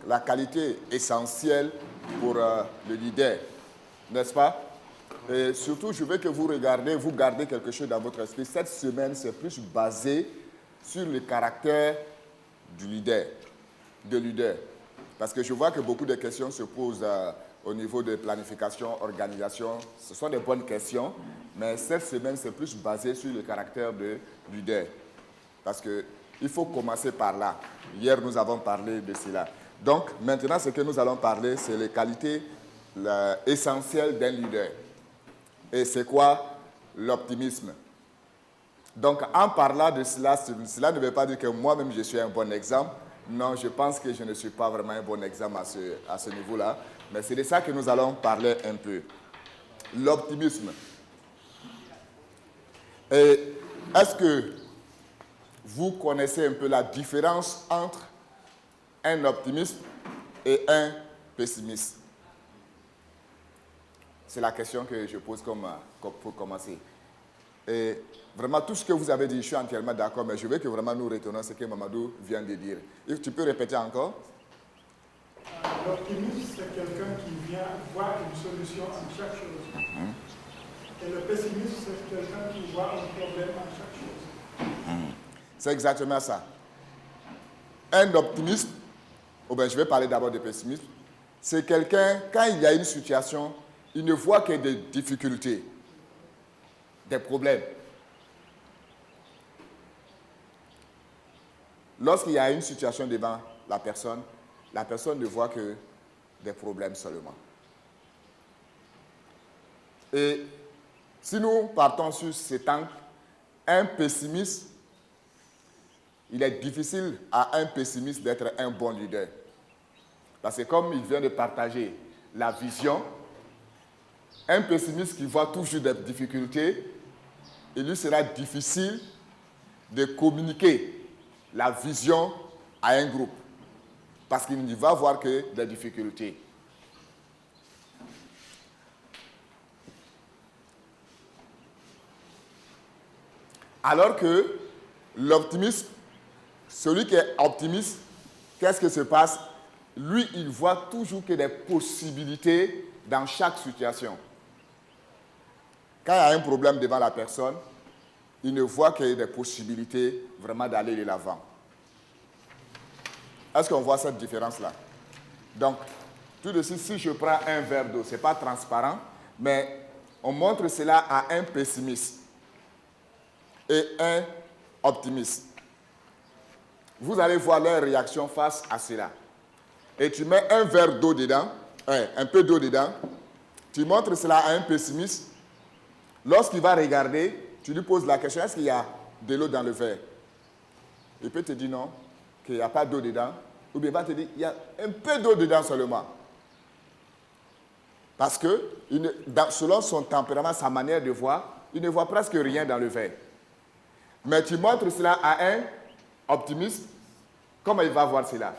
la qualité essentielle pour le leader, n'est-ce pas? Et surtout, je veux que vous gardez quelque chose dans votre esprit. Cette semaine, c'est plus basé sur le caractère du leader, de leader. Parce que je vois que beaucoup de questions se posent au niveau de planification, organisation. Ce sont des bonnes questions, mais cette semaine, c'est plus basé sur le caractère de leader. Parce qu'il faut commencer par là. Hier, nous avons parlé de cela. Donc, maintenant, ce que nous allons parler, c'est les qualités essentielles d'un leader. Et c'est quoi l'optimisme? Donc, en parlant de cela, cela ne veut pas dire que moi-même, je suis un bon exemple. Non, je pense que je ne suis pas vraiment un bon exemple à ce niveau-là. Mais c'est de ça que nous allons parler un peu. L'optimisme. Et est-ce que vous connaissez un peu la différence entre un optimiste et un pessimiste? C'est la question que je pose pour commencer. Et vraiment, tout ce que vous avez dit, je suis entièrement d'accord, mais je veux que vraiment nous retenions ce que Mamadou vient de dire. Et tu peux répéter encore? L'optimiste, c'est quelqu'un qui vient voir une solution à chaque chose. Et le pessimiste, c'est quelqu'un qui voit un problème à chaque chose. C'est exactement ça. Un optimiste, ou bien je vais parler d'abord de pessimiste, c'est quelqu'un, quand il y a une situation, il ne voit que des difficultés, des problèmes. Lorsqu'il y a une situation devant la personne ne voit que des problèmes seulement. Et si nous partons sur cet angle, un pessimiste, il est difficile à un pessimiste d'être un bon leader. Parce que comme il vient de partager la vision, un pessimiste qui voit toujours des difficultés, il lui sera difficile de communiquer la vision à un groupe. Parce qu'il ne va voir que des difficultés. Alors que l'optimiste, celui qui est optimiste, qu'est-ce qui se passe? Lui, il voit toujours que des possibilités dans chaque situation. Quand il y a un problème devant la personne, il ne voit qu'il y a des possibilités vraiment d'aller de l'avant. Est-ce qu'on voit cette différence-là? Donc, tout de suite, si je prends un verre d'eau, ce n'est pas transparent, mais on montre cela à un pessimiste et un optimiste. Vous allez voir leur réaction face à cela. Et tu mets un verre d'eau dedans, un peu d'eau dedans, tu montres cela à un pessimiste. Lorsqu'il va regarder, tu lui poses la question, est-ce qu'il y a de l'eau dans le verre? Il peut te dire non, qu'il n'y a pas d'eau dedans, ou bien il va te dire, il y a un peu d'eau dedans seulement. Parce que, selon son tempérament, sa manière de voir, il ne voit presque rien dans le verre. Mais tu montres cela à un optimiste, comment il va voir cela?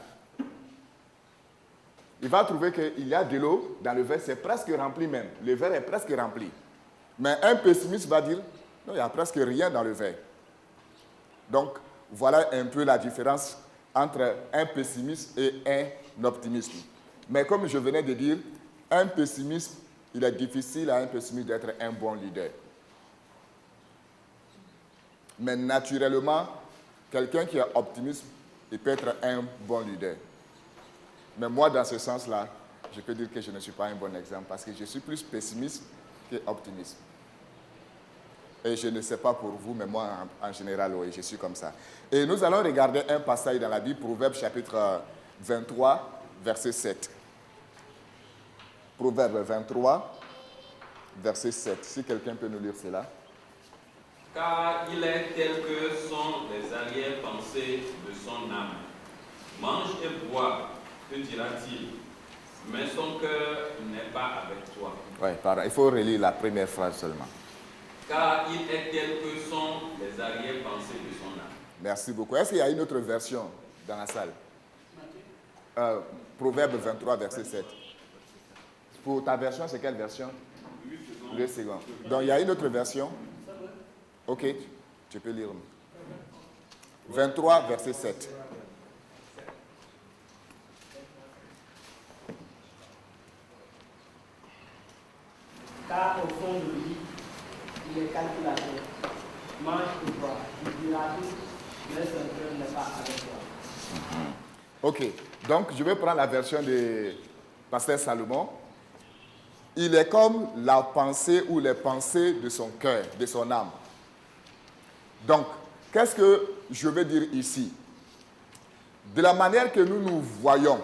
Il va trouver qu'il y a de l'eau dans le verre, c'est presque rempli même. Le verre est presque rempli. Mais un pessimiste va dire, non, il n'y a presque rien dans le verre. Donc, voilà un peu la différence entre un pessimiste et un optimiste. Mais comme je venais de dire, un pessimiste, il est difficile à un pessimiste d'être un bon leader. Mais naturellement, quelqu'un qui est optimiste, il peut être un bon leader. Mais moi, dans ce sens-là, je peux dire que je ne suis pas un bon exemple parce que je suis plus pessimiste qu'optimiste. Et je ne sais pas pour vous, mais moi, en général, oui, je suis comme ça. Et nous allons regarder un passage dans la Bible, Proverbe chapitre 23, verset 7. Proverbe 23, verset 7. Si quelqu'un peut nous lire cela. Car il est tel que sont les arrière-pensées de son âme. Mange et bois, te dira-t-il, mais son cœur n'est pas avec toi. Oui, pardon, il faut relire la première phrase seulement. Car il est tel que sont les arrière-pensées de son âme. Merci beaucoup. Est-ce qu'il y a une autre version dans la salle? Proverbe 23, verset 7. Pour ta version, c'est quelle version? 8 secondes. Donc, il y a une autre version? Ok, tu peux lire. 23, verset 7. car au fond de lui, il est calculateur. Mange et bois. Il dira tout, mais son cœur n'est pas avec toi. Ok, donc je vais prendre la version de Pasteur Salomon. Il est comme la pensée ou les pensées de son cœur, de son âme. Donc, qu'est-ce que je veux dire ici? De la manière que nous nous voyons,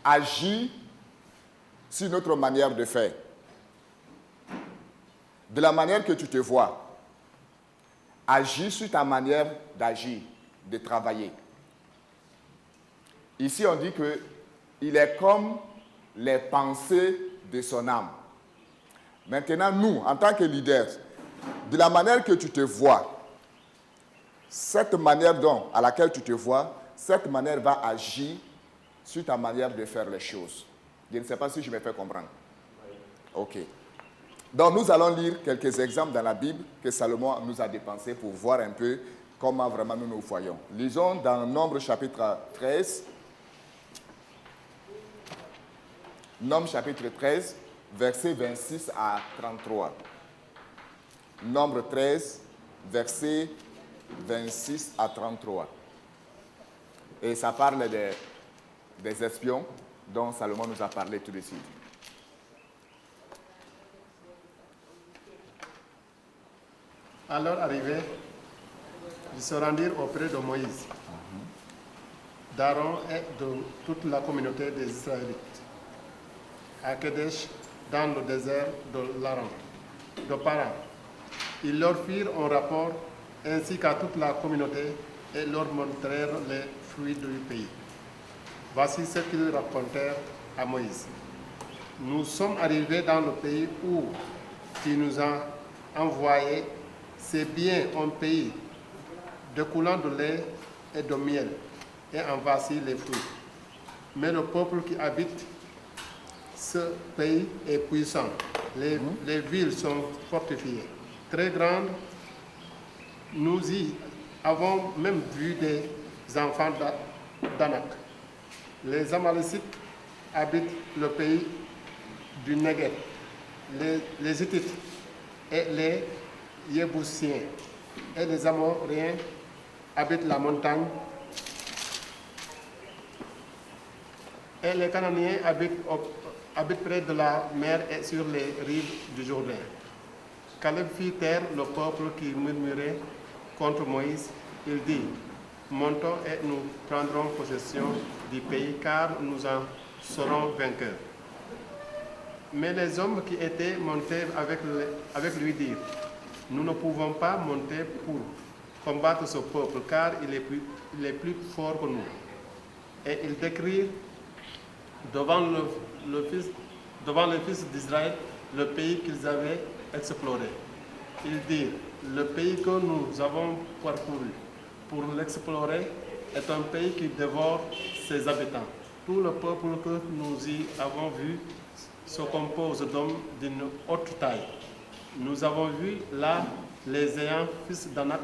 agir sur notre manière de faire. De la manière que tu te vois, agir sur ta manière d'agir, de travailler. Ici, on dit qu'il est comme les pensées de son âme. Maintenant, nous, en tant que leaders, de la manière que tu te vois, cette manière à laquelle tu te vois, cette manière va agir sur ta manière de faire les choses. Je ne sais pas si je me fais comprendre. Ok. Donc, nous allons lire quelques exemples dans la Bible que Salomon nous a dépensés pour voir un peu comment vraiment nous nous voyons. Lisons dans Nombre chapitre 13. Nombre chapitre 13, versets 26 à 33. Nombre 13, versets 26 à 33. Et ça parle des espions dont Salomon nous a parlé tout de suite. À leur arrivée, ils se rendirent auprès de Moïse, d'Aaron et de toute la communauté des Israélites, à Kadesh, dans le désert de Paran. Ils leur firent un rapport, ainsi qu'à toute la communauté, et leur montrèrent les fruits du pays. Voici ce qu'ils racontèrent à Moïse. Nous sommes arrivés dans le pays où tu nous as envoyés. C'est bien un pays découlant de lait et de miel, et en voici les fruits. Mais le peuple qui habite ce pays est puissant. Les villes sont fortifiées, très grandes. Nous y avons même vu des enfants d'Anak. Les Amalécites habitent le pays du Negev, les Hittites et les Yébousiens et les Amoréens habitent la montagne, et les Cananéens habitent près de la mer et sur les rives du Jourdain. Caleb fit taire le peuple qui murmurait contre Moïse. Il dit: montons et nous prendrons possession du pays, car nous en serons vainqueurs. Mais les hommes qui étaient montés avec lui dirent: nous ne pouvons pas monter pour combattre ce peuple, car il est plus fort que nous. Et ils décrirent devant les fils d'Israël le pays qu'ils avaient exploré. Ils dirent: le pays que nous avons parcouru pour l'explorer est un pays qui dévore ses habitants. Tout le peuple que nous y avons vu se compose d'hommes d'une haute taille. Nous avons vu là les géants, fils d'Anak,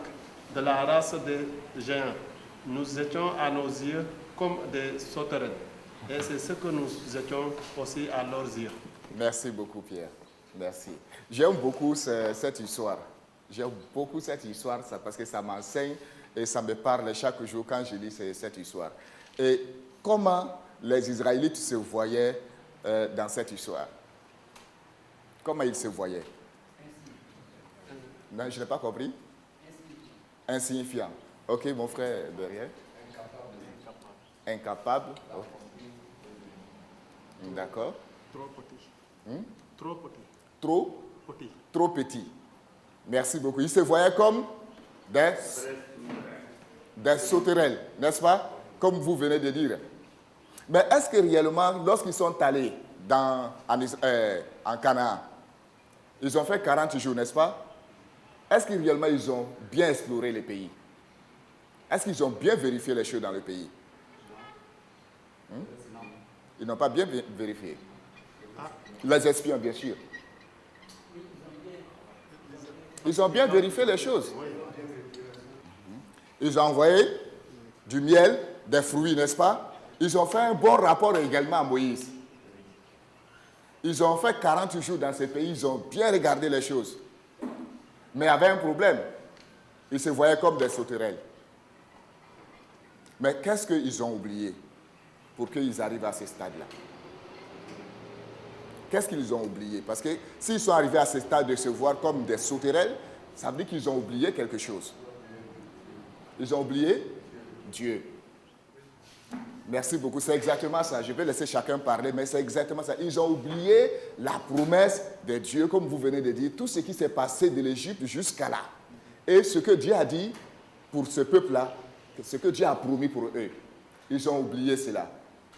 de la race des géants. Nous étions à nos yeux comme des sauterelles. Et c'est ce que nous étions aussi à leurs yeux. Merci beaucoup, Pierre. Merci. J'aime beaucoup cette histoire. J'aime beaucoup cette histoire parce que ça m'enseigne et ça me parle chaque jour quand je lis cette histoire. Et comment les Israélites se voyaient dans cette histoire? Comment ils se voyaient? Non, je n'ai pas compris. Insignifiant. Ok, mon frère derrière. Incapable. Okay. D'accord. Trop petit. Trop petit. Trop? Petit. Trop petit. Merci beaucoup. Ils se voyaient comme des sauterelles, n'est-ce pas? Comme vous venez de dire. Mais est-ce que réellement, lorsqu'ils sont allés en Canaan, ils ont fait 40 jours, n'est-ce pas? Est-ce que réellement ils ont bien exploré le pays? Est-ce qu'ils ont bien vérifié les choses dans le pays? Ils n'ont pas bien vérifié. Les espions, bien sûr. Ils ont bien vérifié les choses. Ils ont envoyé du miel, des fruits, n'est-ce pas? Ils ont fait un bon rapport également à Moïse. Ils ont fait 40 jours dans ce pays, ils ont bien regardé les choses. Mais il y avait un problème. Ils se voyaient comme des sauterelles. Mais qu'est-ce qu'ils ont oublié pour qu'ils arrivent à ce stade-là? Qu'est-ce qu'ils ont oublié? Parce que s'ils sont arrivés à ce stade de se voir comme des sauterelles, ça veut dire qu'ils ont oublié quelque chose. Ils ont oublié Dieu. Merci beaucoup, c'est exactement ça. Je vais laisser chacun parler, mais c'est exactement ça. Ils ont oublié la promesse de Dieu, comme vous venez de dire, tout ce qui s'est passé de l'Égypte jusqu'à là. Et ce que Dieu a dit pour ce peuple-là, ce que Dieu a promis pour eux. Ils ont oublié cela.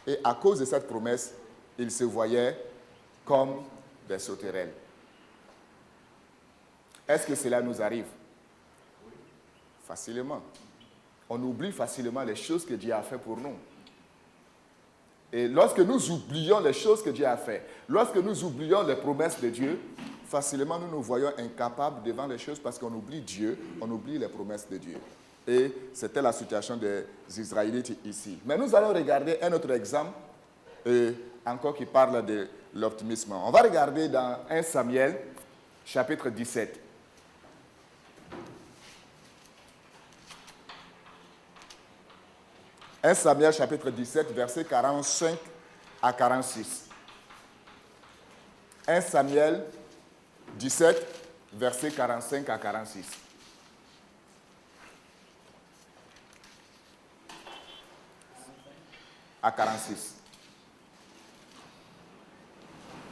Et à cause de cette promesse, ils se voyaient comme des sauterelles. Est-ce que cela nous arrive? Facilement. On oublie facilement les choses que Dieu a fait pour nous. Et lorsque nous oublions les choses que Dieu a fait, lorsque nous oublions les promesses de Dieu, facilement nous nous voyons incapables devant les choses parce qu'on oublie Dieu, on oublie les promesses de Dieu. Et c'était la situation des Israélites ici. Mais nous allons regarder un autre exemple, encore qui parle de l'optimisme. On va regarder dans 1 Samuel, chapitre 17. 1 Samuel, chapitre 17, versets 45 à 46. 1 Samuel 17, versets 45 à 46. À 46.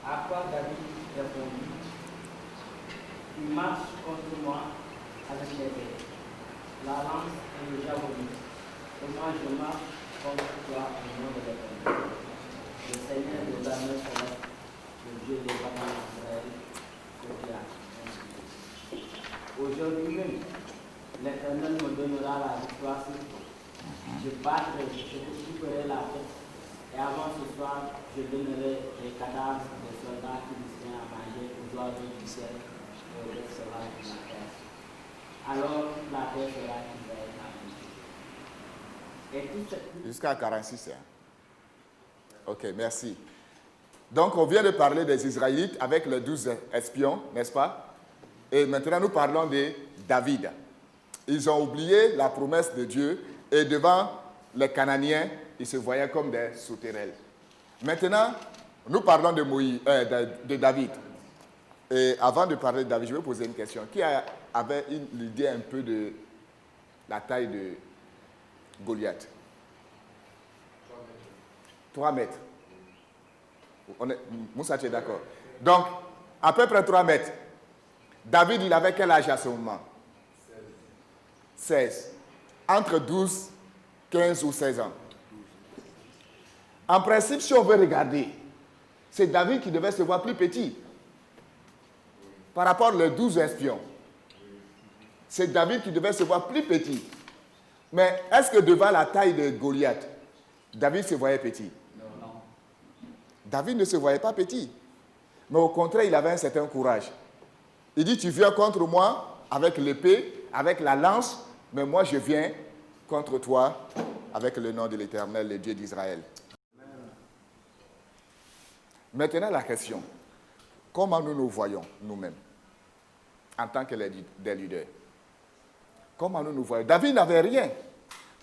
À quoi David répondit, tu marches contre moi avec les bêtes, la lance et le javelot. Et moi je marche contre toi au nom de l'Éternel. Le Seigneur des armées célestes, le Dieu des parents d'Israël, te dira. Aujourd'hui même, l'Éternel me donnera la victoire sur toi. Je battrai, je te couperai la tête. Et avant ce soir, je donnerai les cadavres des soldats philistins à manger aux oiseaux du ciel et aux bêtes sauvages de la terre. Alors la terre sera Israël à Jusqu'à 46. Hein? Ok, merci. Donc, on vient de parler des Israélites avec les 12 espions, n'est-ce pas? Et maintenant, nous parlons de David. Ils ont oublié la promesse de Dieu et devant les Cananéens, ils se voyaient comme des sauterelles. Maintenant, nous parlons de David. Et avant de parler de David, je vais poser une question. Qui avait l'idée un peu de la taille de Goliath? 3 mètres. Moussa, tu es d'accord? Donc, à peu près 3 mètres. David, il avait quel âge à ce moment? 16. Entre 12, 15 ou 16 ans. En principe, si on veut regarder, c'est David qui devait se voir plus petit par rapport aux 12 espions. C'est David qui devait se voir plus petit. Mais est-ce que devant la taille de Goliath, David se voyait petit? Non. David ne se voyait pas petit. Mais au contraire, il avait un certain courage. Il dit, tu viens contre moi avec l'épée, avec la lance, mais moi je viens contre toi avec le nom de l'Éternel, le Dieu d'Israël. Maintenant la question, comment nous nous voyons nous-mêmes en tant que des leaders? Comment nous nous voyons? David n'avait rien.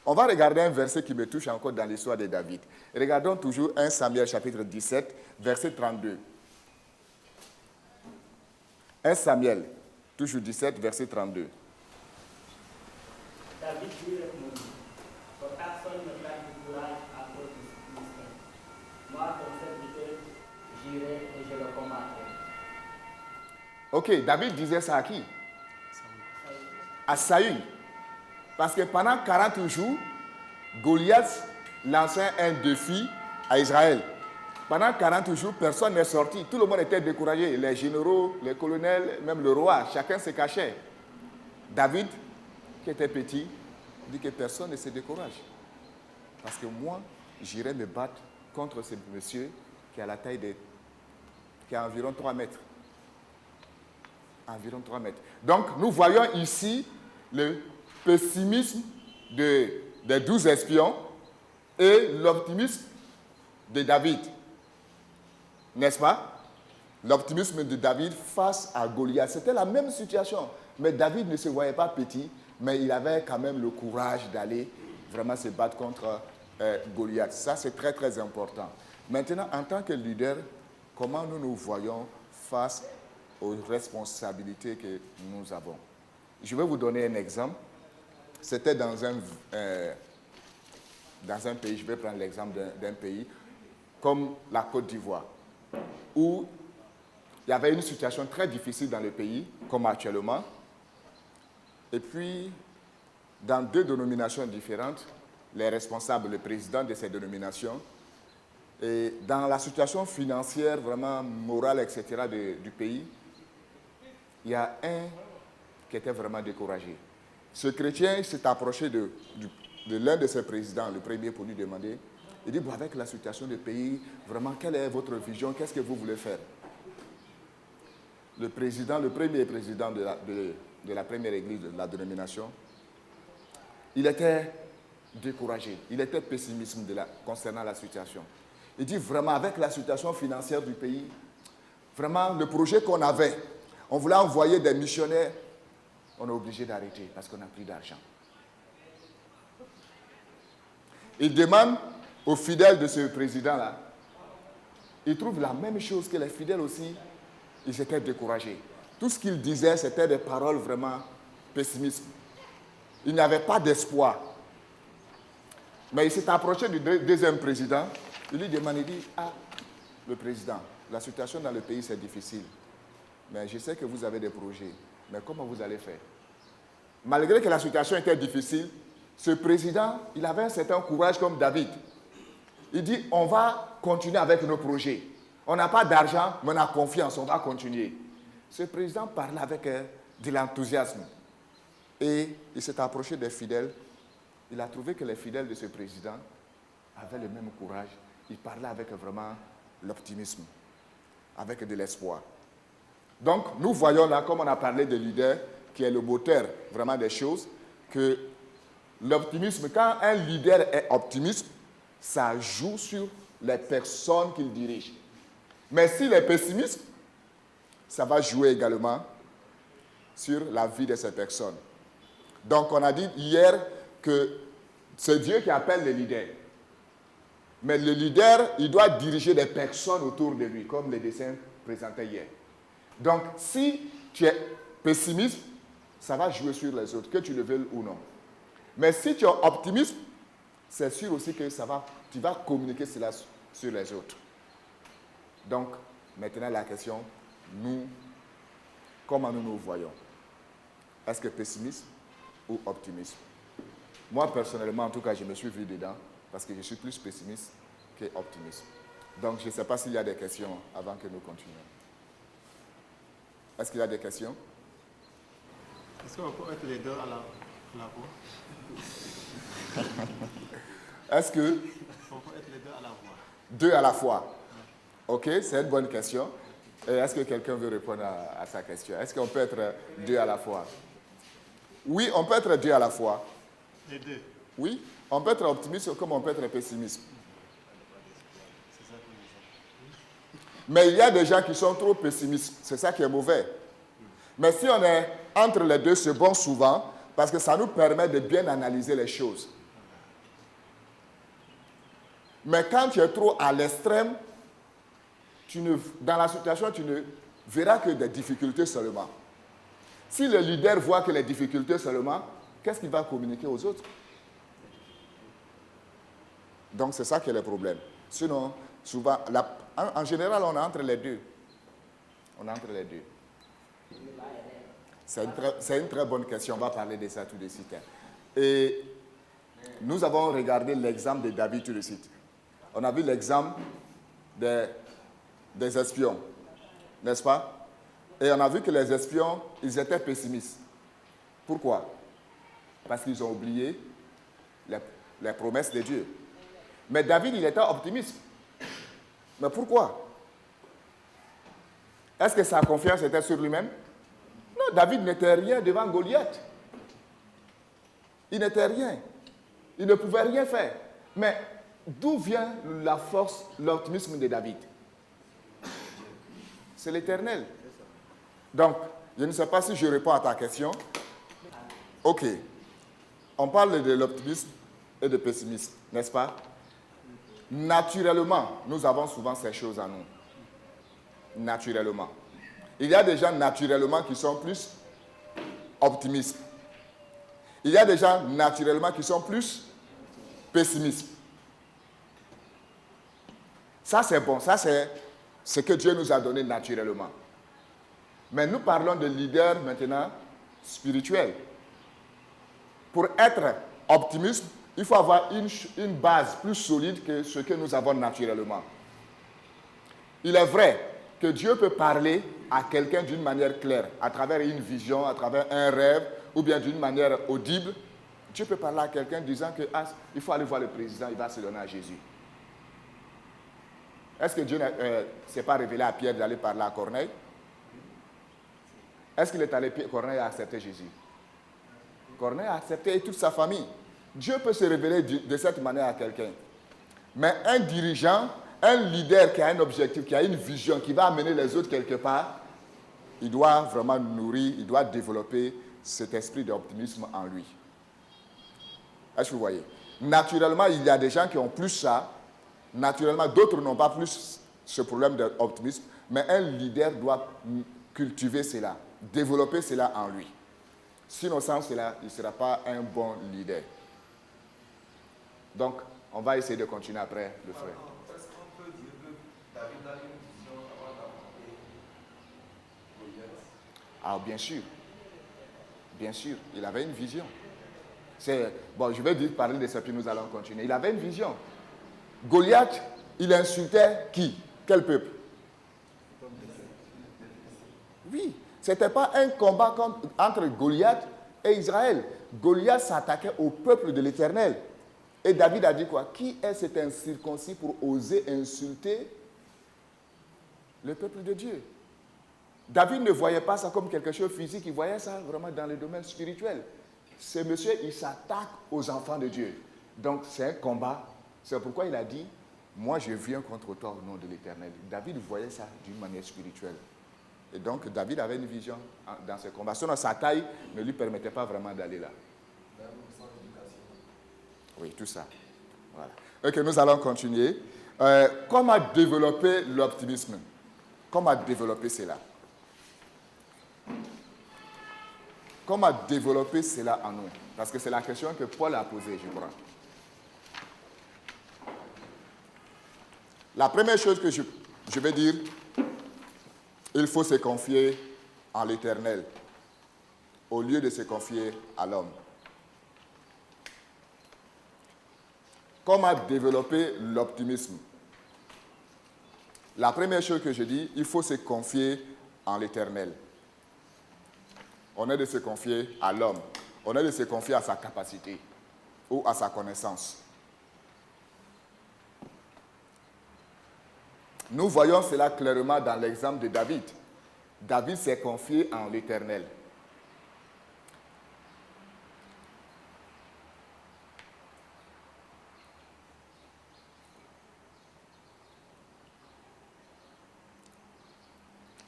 On va regarder un verset qui me touche encore dans l'histoire de David. Regardons toujours 1 Samuel chapitre 17, verset 32. 1 Samuel, toujours 17, verset 32. David lui répondit, que personne ne perd du courage à cause du Philistin. Moi, ton serviteur, j'irai et je le combattrai. Ok, David disait ça à qui? À Saül. Parce que pendant 40 jours, Goliath lançait un défi à Israël. Pendant 40 jours, personne n'est sorti. Tout le monde était découragé. Les généraux, les colonels, même le roi, chacun se cachait. David, qui était petit, dit que personne ne se décourage. Parce que moi, j'irai me battre contre ce monsieur qui a la taille de... qui a environ 3 mètres. Environ 3 mètres. Donc, nous voyons ici le pessimisme des 12 espions et l'optimisme de David. N'est-ce pas? l'optimisme de David face à Goliath. C'était la même situation. Mais David ne se voyait pas petit, mais il avait quand même le courage d'aller vraiment se battre contre Goliath. Ça, c'est très, très important. Maintenant, en tant que leader, comment nous nous voyons face aux responsabilités que nous avons? Je vais vous donner un exemple. C'était dans un pays, je vais prendre l'exemple d'un pays, comme la Côte d'Ivoire, où il y avait une situation très difficile dans le pays, comme actuellement. Et puis, dans 2 dénominations différentes, les responsables, le président de ces dénominations, et dans la situation financière, vraiment morale, etc. du pays, il y a un qui était vraiment découragé. Ce chrétien s'est approché de l'un de ses présidents, le premier, pour lui demander, il dit, bon, avec la situation du pays, vraiment, quelle est votre vision, qu'est-ce que vous voulez faire? Le premier président de la première église de la dénomination, il était découragé, il était pessimiste concernant la situation. Il dit vraiment, avec la situation financière du pays, vraiment, le projet qu'on avait, on voulait envoyer des missionnaires, on est obligé d'arrêter parce qu'on n'a plus d'argent. Il demande aux fidèles de ce président-là, il trouve la même chose que les fidèles aussi, ils étaient découragés. Tout ce qu'il disait, c'était des paroles vraiment pessimistes. Il n'y avait pas d'espoir. Mais il s'est approché du deuxième président. Il lui demande, il dit, ah, le président, la situation dans le pays, c'est difficile. Mais je sais que vous avez des projets. Mais comment vous allez faire? Malgré que la situation était difficile, ce président, il avait un certain courage comme David. Il dit, on va continuer avec nos projets. On n'a pas d'argent, mais on a confiance, on va continuer. Ce président parlait avec de l'enthousiasme. Et il s'est approché des fidèles. Il a trouvé que les fidèles de ce président avaient le même courage. Il parlait avec vraiment l'optimisme, avec de l'espoir. Donc, nous voyons là, comme on a parlé de leader, qui est le moteur vraiment des choses, que l'optimisme, quand un leader est optimiste, ça joue sur les personnes qu'il dirige. Mais s'il est pessimiste, ça va jouer également sur la vie de ces personnes. Donc, on a dit hier que c'est Dieu qui appelle le leader. Mais le leader, il doit diriger des personnes autour de lui, comme les dessins présentés hier. Donc, si tu es pessimiste, ça va jouer sur les autres, que tu le veuilles ou non. Mais si tu es optimiste, c'est sûr aussi que tu vas communiquer cela sur les autres. Donc, maintenant la question, nous, comment nous nous voyons? Est-ce que pessimiste ou optimiste? Moi, personnellement, en tout cas, je me suis vu dedans parce que je suis plus pessimiste que optimiste. Donc, je ne sais pas s'il y a des questions avant que nous continuions. Est-ce qu'il y a des questions? Est-ce qu'on peut être les deux à la fois? Est-ce que... On peut être les deux à la fois. Deux à la fois. Ok, c'est une bonne question. Et est-ce que quelqu'un veut répondre à sa question? Est-ce qu'on peut être deux à la fois? Oui, on peut être deux à la fois. Les deux. Oui, on peut être optimiste comme on peut être pessimiste. Mais il y a des gens qui sont trop pessimistes. C'est ça qui est mauvais. Mais si on est entre les deux, c'est bon souvent parce que ça nous permet de bien analyser les choses. Mais quand tu es trop à l'extrême, dans la situation, tu ne verras que des difficultés seulement. Si le leader voit que les difficultés seulement, qu'est-ce qu'il va communiquer aux autres? Donc, c'est ça qui est le problème. Sinon, souvent, en général, on est entre les deux. On est entre les deux. C'est une très bonne question. On va parler de ça tout de suite. Et nous avons regardé l'exemple de David tout de suite. On a vu l'exemple des espions, n'est-ce pas? Et on a vu que les espions, ils étaient pessimistes. Pourquoi? Parce qu'ils ont oublié les promesses de Dieu. Mais David, il était optimiste. Mais pourquoi? Est-ce que sa confiance était sur lui-même? Non, David n'était rien devant Goliath. Il n'était rien. Il ne pouvait rien faire. Mais d'où vient la force, l'optimisme de David? C'est l'Éternel. Donc, je ne sais pas si je réponds à ta question. Ok. On parle de l'optimisme et de pessimisme, n'est-ce pas? Naturellement, nous avons souvent ces choses en nous. Naturellement. Il y a des gens naturellement qui sont plus optimistes. Il y a des gens naturellement qui sont plus pessimistes. Ça, c'est bon. Ça, c'est ce que Dieu nous a donné naturellement. Mais nous parlons de leaders maintenant spirituels. Pour être optimiste, il faut avoir une base plus solide que ce que nous avons naturellement. Il est vrai que Dieu peut parler à quelqu'un d'une manière claire, à travers une vision, à travers un rêve, ou bien d'une manière audible. Dieu peut parler à quelqu'un disant que il faut aller voir le président, il va se donner à Jésus. Est-ce que Dieu ne s'est pas révélé à Pierre d'aller parler à Corneille? Est-ce qu'il est allé, Corneille a accepté Jésus? Corneille a accepté et toute sa famille. Dieu peut se révéler de cette manière à quelqu'un. Mais un dirigeant, un leader qui a un objectif, qui a une vision, qui va amener les autres quelque part, il doit vraiment nourrir, il doit développer cet esprit d'optimisme en lui. Est-ce que vous voyez? Naturellement, il y a des gens qui ont plus ça. Naturellement, d'autres n'ont pas plus ce problème d'optimisme. Mais un leader doit cultiver cela, développer cela en lui. Sinon, sans cela, il ne sera pas un bon leader. Donc, on va essayer de continuer après le frère. Est-ce qu'on peut dire que David a une vision avant d'affronter Goliath? Ah, bien sûr. Bien sûr, il avait une vision. Bon, je vais parler de ça, puis nous allons continuer. Il avait une vision. Goliath, il insultait qui? Quel peuple? Oui, ce n'était pas un combat entre Goliath et Israël. Goliath s'attaquait au peuple de l'Éternel. Et David a dit quoi? Qui est cet incirconcis pour oser insulter le peuple de Dieu? David ne voyait pas ça comme quelque chose de physique, il voyait ça vraiment dans le domaine spirituel. Ce monsieur, il s'attaque aux enfants de Dieu. Donc c'est un combat. C'est pourquoi il a dit, moi je viens contre toi au nom de l'Éternel. David voyait ça d'une manière spirituelle. Et donc David avait une vision dans ce combat. Sinon sa taille ne lui permettait pas vraiment d'aller là. Oui, tout ça. Voilà. Ok, nous allons continuer. Comment développer l'optimisme? Comment développer cela? Comment développer cela en nous? Parce que c'est la question que Paul a posée, je crois. La première chose que je vais dire, il faut se confier en l'Éternel au lieu de se confier à l'homme. Comment développer l'optimisme? La première chose que je dis, il faut se confier en l'Éternel. On est de se confier à l'homme. On est de se confier à sa capacité ou à sa connaissance. Nous voyons cela clairement dans l'exemple de David. David s'est confié en l'Éternel.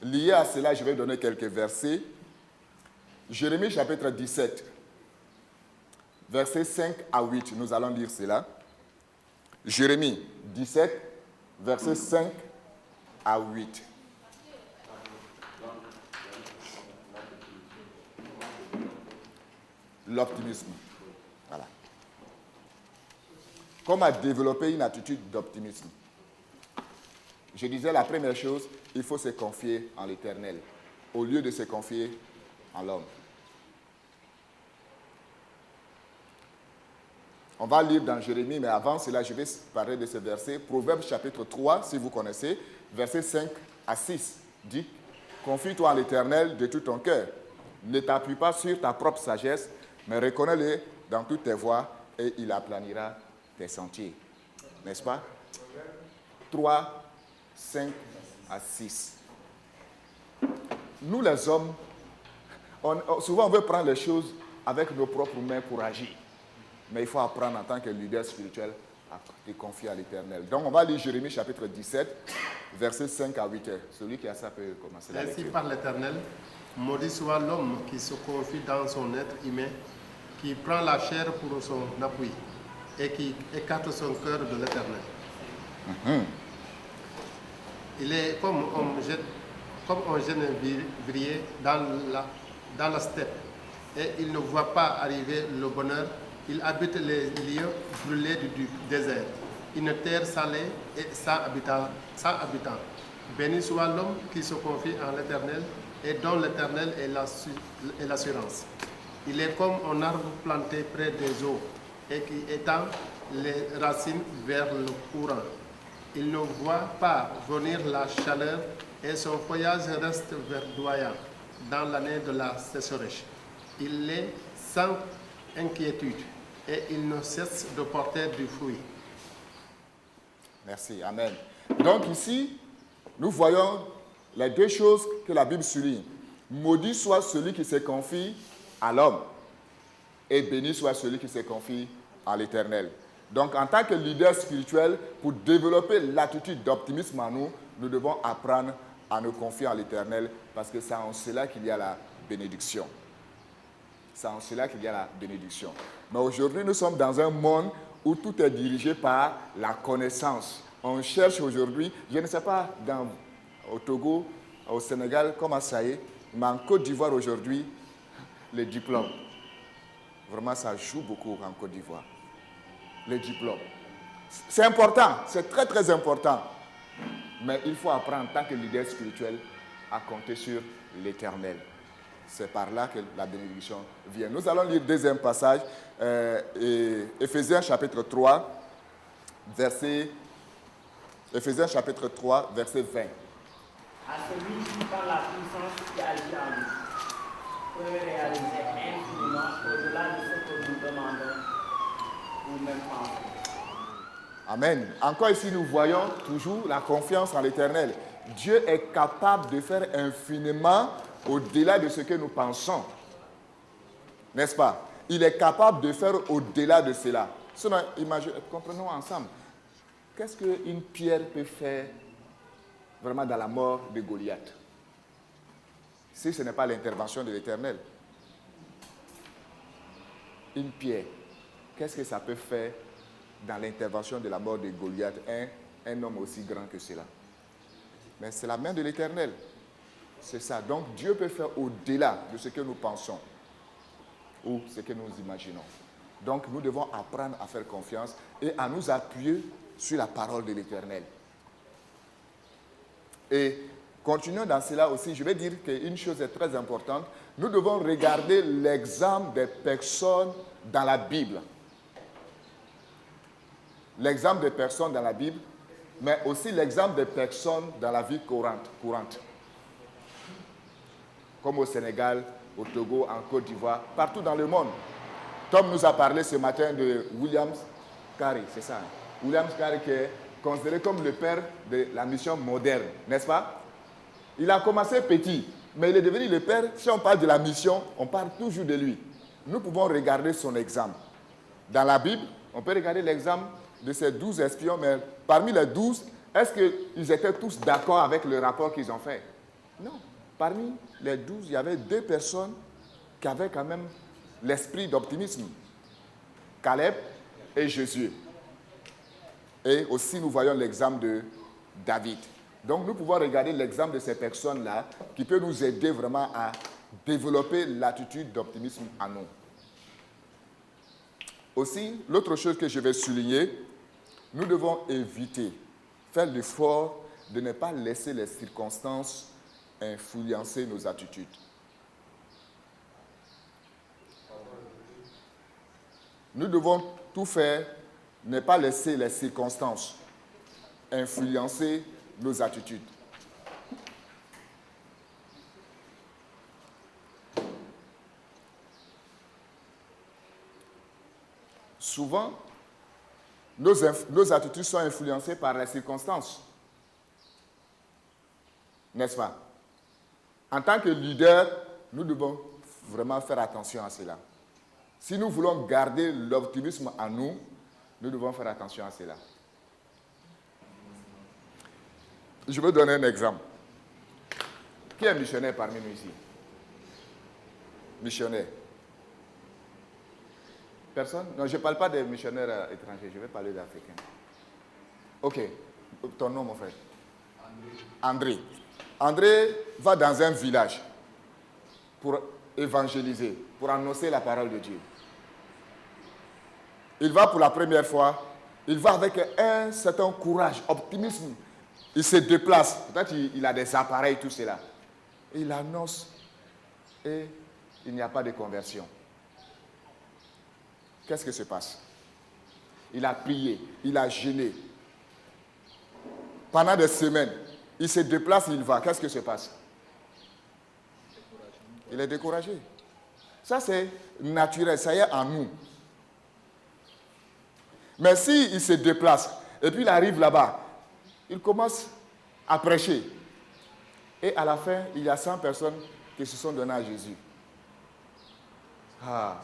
Lié à cela, je vais donner quelques versets. Jérémie chapitre 17, versets 5 à 8, nous allons lire cela. Jérémie 17, versets 5 à 8. L'optimisme. Voilà. Comment développer une attitude d'optimisme? Je disais la première chose, il faut se confier en l'Éternel, au lieu de se confier en l'homme. On va lire dans Jérémie, mais avant cela, je vais parler de ce verset. Proverbe chapitre 3, si vous connaissez, versets 5 à 6, dit « Confie-toi en l'Éternel de tout ton cœur. Ne t'appuie pas sur ta propre sagesse, mais reconnais-le dans toutes tes voies et il aplanira tes sentiers. » N'est-ce pas? 3, 5 à 6. Nous les hommes, souvent on veut prendre les choses avec nos propres mains pour agir. Mais il faut apprendre en tant que leader spirituel te confier à l'Éternel. Donc on va lire Jérémie chapitre 17, versets 5 à 8. Celui qui a ça peut commencer la Ainsi lecture. par l'Éternel, maudit soit l'homme qui se confie dans son être humain, qui prend la chair pour son appui et qui écarte son cœur de l'Éternel. Il est comme un jeune vivrier dans la steppe, et il ne voit pas arriver le bonheur. Il habite les lieux brûlés du désert, une terre salée et sans habitants. Béni soit l'homme qui se confie en l'Éternel et dont l'Éternel est l'assurance. Il est comme un arbre planté près des eaux et qui étend les racines vers le courant. Il ne voit pas venir la chaleur et son feuillage reste verdoyant dans l'année de la sécheresse. Il est sans inquiétude et il ne cesse de porter du fruit. Merci, amen. Donc ici, nous voyons les deux choses que la Bible souligne. Maudit soit celui qui se confie à l'homme et béni soit celui qui se confie à l'Éternel. Donc en tant que leader spirituel, pour développer l'attitude d'optimisme en nous, nous devons apprendre à nous confier en l'Éternel parce que c'est en cela qu'il y a la bénédiction. C'est en cela qu'il y a la bénédiction. Mais aujourd'hui, nous sommes dans un monde où tout est dirigé par la connaissance. On cherche aujourd'hui, je ne sais pas, au Togo, au Sénégal, comment ça y est, mais en Côte d'Ivoire aujourd'hui, les diplômes. Vraiment, ça joue beaucoup en Côte d'Ivoire. Les diplômes. C'est important, c'est très très important. Mais il faut apprendre en tant que leader spirituel à compter sur l'Éternel. C'est par là que la bénédiction vient. Nous allons lire le deuxième passage, Éphésiens chapitre 3, verset 20. À celui qui, par la puissance qui agit en nous, peut réaliser infiniment au-delà de ce que nous demandons ou même pensons. Amen. Encore ici, nous voyons toujours la confiance en l'Éternel. Dieu est capable de faire infiniment au-delà de ce que nous pensons. N'est-ce pas? Il est capable de faire au-delà de cela. Sinon, comprenons ensemble. Qu'est-ce qu'une pierre peut faire vraiment dans la mort de Goliath? Si ce n'est pas l'intervention de l'Éternel. Une pierre, qu'est-ce que ça peut faire dans l'intervention de la mort de Goliath, un homme aussi grand que cela? Mais c'est la main de l'Éternel. C'est ça. Donc Dieu peut faire au-delà de ce que nous pensons ou ce que nous imaginons. Donc nous devons apprendre à faire confiance et à nous appuyer sur la parole de l'Éternel. Et continuons dans cela aussi, je vais dire qu'une chose est très importante. Nous devons regarder l'exemple des personnes dans la Bible. L'exemple des personnes dans la Bible, mais aussi l'exemple des personnes dans la vie courante. Comme au Sénégal, au Togo, en Côte d'Ivoire, partout dans le monde. Tom nous a parlé ce matin de William Carey, c'est ça. William Carey qui est considéré comme le père de la mission moderne, n'est-ce pas? Il a commencé petit, mais il est devenu le père. Si on parle de la mission, on parle toujours de lui. Nous pouvons regarder son exemple. Dans la Bible, on peut regarder l'exemple de ces 12 espions, mais parmi les 12, est-ce qu'ils étaient tous d'accord avec le rapport qu'ils ont fait? Non. Parmi les 12, il y avait 2 personnes qui avaient quand même l'esprit d'optimisme. Caleb et Josué. Et aussi, nous voyons l'exemple de David. Donc, nous pouvons regarder l'exemple de ces personnes-là qui peut nous aider vraiment à développer l'attitude d'optimisme en nous. Aussi, l'autre chose que je vais souligner, nous devons éviter, faire l'effort de ne pas laisser les circonstances influencer nos attitudes. Nous devons tout faire, ne pas laisser les circonstances influencer nos attitudes. Souvent, nos attitudes sont influencées par les circonstances. N'est-ce pas? En tant que leader, nous devons vraiment faire attention à cela. Si nous voulons garder l'optimisme en nous, Nous devons faire attention à cela. Je veux donner un exemple. Qui est missionnaire parmi nous ici? Missionnaire. Personne? Non, je ne parle pas des missionnaires étrangers, je vais parler d'Africains. Ok. Ton nom, mon frère? André. André va dans un village pour évangéliser, pour annoncer la parole de Dieu. Il va pour la première fois, il va avec un certain courage, optimisme. Il se déplace, peut-être il a des appareils, tout cela. Et il annonce et il n'y a pas de conversion. Qu'est-ce qui se passe? Il a prié, il a jeûné. Pendant des semaines, il se déplace, il va. Qu'est-ce qui se passe? Il est découragé. Ça, c'est naturel, ça y est en nous. Mais s'il se déplace et puis il arrive là-bas, il commence à prêcher. Et à la fin, il y a 100 personnes qui se sont données à Jésus. Ah,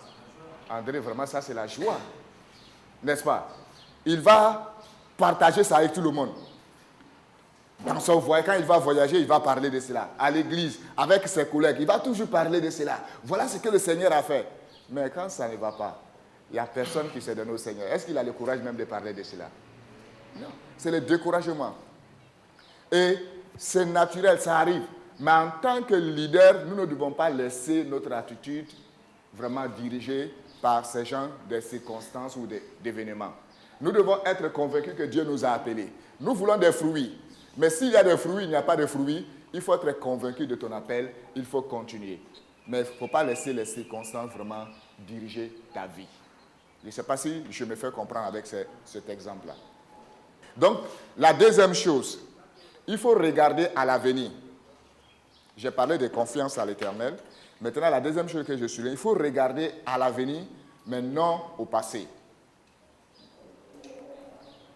André, vraiment, ça c'est la joie. N'est-ce pas? Il va partager ça avec tout le monde. Dans son voyage, quand il va voyager, il va parler de cela. À l'église, avec ses collègues, il va toujours parler de cela. Voilà ce que le Seigneur a fait. Mais quand ça ne va pas, il n'y a personne qui s'est donné au Seigneur. Est-ce qu'il a le courage même de parler de cela? Non. C'est le découragement. Et c'est naturel, ça arrive. Mais en tant que leader, nous ne devons pas laisser notre attitude vraiment dirigée par ces gens de circonstances ou d'événements. Nous devons être convaincus que Dieu nous a appelés. Nous voulons des fruits. Mais s'il y a des fruits, il n'y a pas de fruits, il faut être convaincu de ton appel, il faut continuer. Mais il ne faut pas laisser les circonstances vraiment diriger ta vie. Je ne sais pas si je me fais comprendre avec cet exemple-là. Donc, la deuxième chose, il faut regarder à l'avenir. J'ai parlé de confiance à l'Éternel. Maintenant, la deuxième chose que je souligne, il faut regarder à l'avenir, mais non au passé.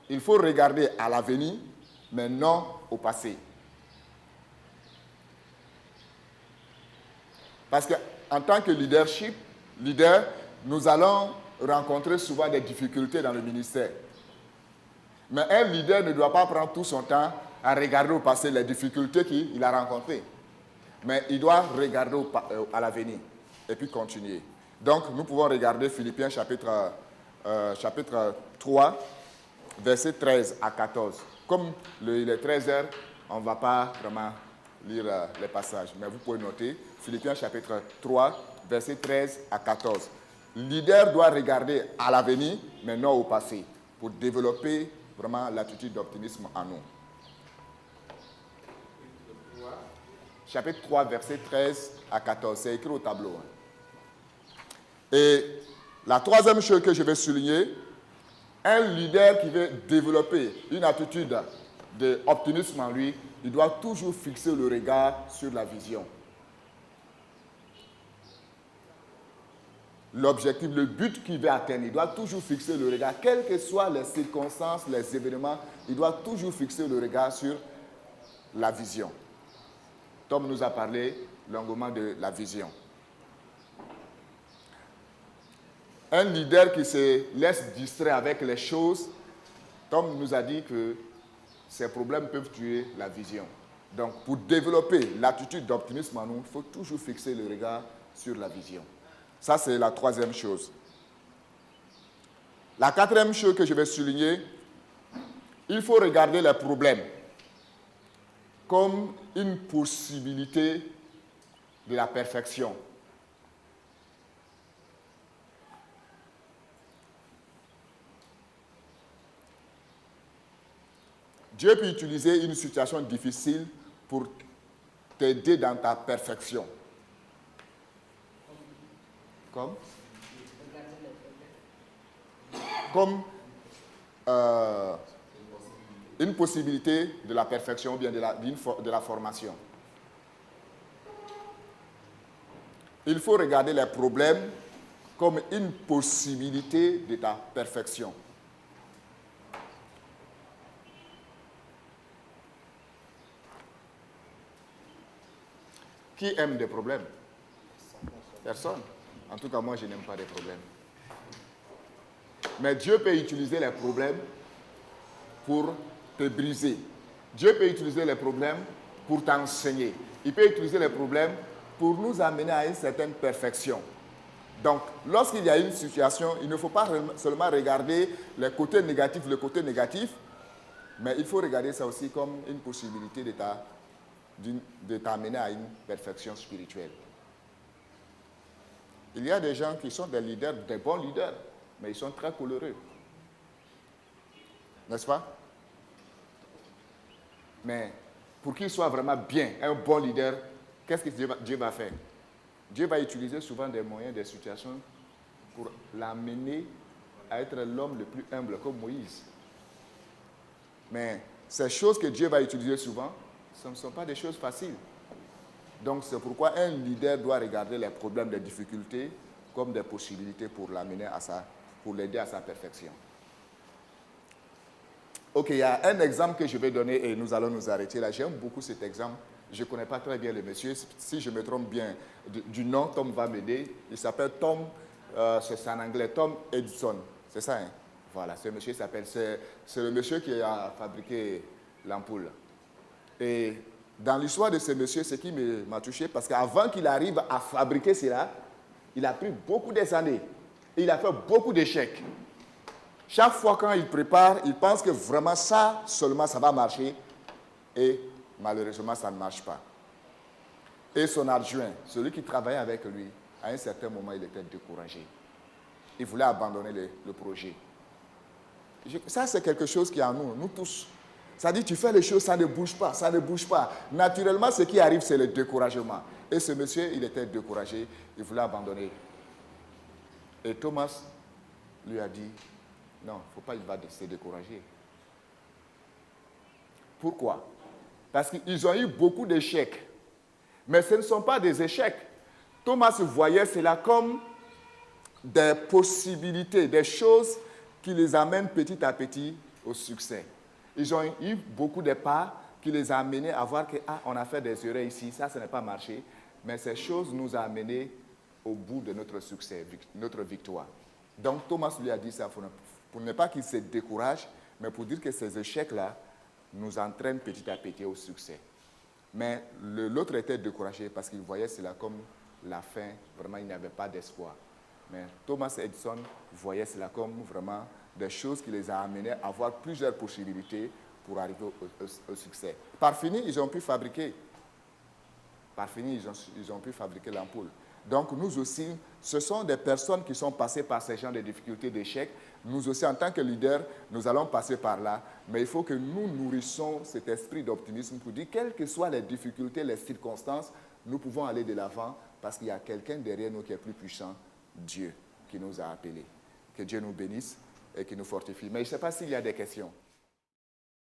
Il faut regarder à l'avenir, mais non au passé. Parce qu'en tant que leader, nous allons rencontrer souvent des difficultés dans le ministère. Mais un leader ne doit pas prendre tout son temps à regarder au passé les difficultés qu'il a rencontrées. Mais il doit regarder à l'avenir et puis continuer. Donc, nous pouvons regarder Philippiens chapitre 3, versets 13 à 14. Comme il est 13h, on ne va pas vraiment lire les passages. Mais vous pouvez noter Philippiens chapitre 3, versets 13 à 14. Le leader doit regarder à l'avenir, mais non au passé, pour développer vraiment l'attitude d'optimisme en nous. Chapitre 3, versets 13 à 14. C'est écrit au tableau. Et la troisième chose que je vais souligner, un leader qui veut développer une attitude d'optimisme en lui, il doit toujours fixer le regard sur la vision. L'objectif, le but qu'il veut atteindre, il doit toujours fixer le regard, quelles que soient les circonstances, les événements, il doit toujours fixer le regard sur la vision. Tom nous a parlé longuement de la vision. Un leader qui se laisse distraire avec les choses, Tom nous a dit que ces problèmes peuvent tuer la vision. Donc, pour développer l'attitude d'optimisme en nous, il faut toujours fixer le regard sur la vision. Ça, c'est la troisième chose. La quatrième chose que je vais souligner, il faut regarder les problèmes comme une possibilité de la perfection. Dieu peut utiliser une situation difficile pour t'aider dans ta perfection. Comme une possibilité de la perfection ou bien de la formation. Il faut regarder les problèmes comme une possibilité de ta perfection. Qui aime des problèmes? Personne. En tout cas, moi, je n'aime pas des problèmes. Mais Dieu peut utiliser les problèmes pour te briser. Dieu peut utiliser les problèmes pour t'enseigner. Il peut utiliser les problèmes pour nous amener à une certaine perfection. Donc, lorsqu'il y a une situation, il ne faut pas seulement regarder le côté négatif, mais il faut regarder ça aussi comme une possibilité de t'amener à une perfection spirituelle. Il y a des gens qui sont des leaders, des bons leaders, mais ils sont très coloreux. N'est-ce pas? Mais pour qu'il soit vraiment bien, un bon leader, qu'est-ce que Dieu va faire? Dieu va utiliser souvent des moyens, des situations pour l'amener à être l'homme le plus humble, comme Moïse. Mais ces choses que Dieu va utiliser souvent, ce ne sont pas des choses faciles. Donc c'est pourquoi un leader doit regarder les problèmes, les difficultés comme des possibilités pour l'amener pour l'aider à sa perfection. Ok, il y a un exemple que je vais donner et nous allons nous arrêter là. J'aime beaucoup cet exemple. Je ne connais pas très bien le monsieur. Si je me trompe bien du nom, Tom va m'aider. Il s'appelle Tom, c'est en anglais, Tom Edison. C'est ça, hein? Voilà, ce monsieur s'appelle, c'est le monsieur qui a fabriqué l'ampoule. Et dans l'histoire de ce monsieur, ce qui m'a touché, parce qu'avant qu'il arrive à fabriquer cela, il a pris beaucoup d'années. Et il a fait beaucoup d'échecs. Chaque fois quand il prépare, il pense que vraiment ça, seulement ça va marcher. Et malheureusement, ça ne marche pas. Et son adjoint, celui qui travaillait avec lui, à un certain moment, il était découragé. Il voulait abandonner le projet. Ça, c'est quelque chose qui est en nous, nous tous. Ça dit, tu fais les choses, ça ne bouge pas, ça ne bouge pas. Naturellement, ce qui arrive, c'est le découragement. Et ce monsieur, il était découragé, il voulait abandonner. Et Thomas lui a dit, non, il ne faut pas qu'il va se décourager. Pourquoi? Parce qu'ils ont eu beaucoup d'échecs. Mais ce ne sont pas des échecs. Thomas voyait cela comme des possibilités, des choses qui les amènent petit à petit au succès. Ils ont eu beaucoup de pas qui les a amenés à voir qu'on a fait des erreurs ici, ça n'est pas marché. Mais ces choses nous ont amenés au bout de notre succès, notre victoire. Donc Thomas lui a dit ça pour ne pas qu'il se décourage, mais pour dire que ces échecs-là nous entraînent petit à petit au succès. Mais l'autre était découragé parce qu'il voyait cela comme la fin. Vraiment, il n'y avait pas d'espoir. Mais Thomas Edison voyait cela comme vraiment des choses qui les a amenés à avoir plusieurs possibilités pour arriver au succès. Par fini, ils ont pu fabriquer. Ils ont pu fabriquer l'ampoule. Donc nous aussi, ce sont des personnes qui sont passées par ces genres de difficultés, d'échecs. Nous aussi, en tant que leaders, nous allons passer par là. Mais il faut que nous nourrissons cet esprit d'optimisme pour dire, quelles que soient les difficultés, les circonstances, nous pouvons aller de l'avant parce qu'il y a quelqu'un derrière nous qui est plus puissant, Dieu, qui nous a appelés. Que Dieu nous bénisse et qui nous fortifie. Mais je ne sais pas s'il y a des questions.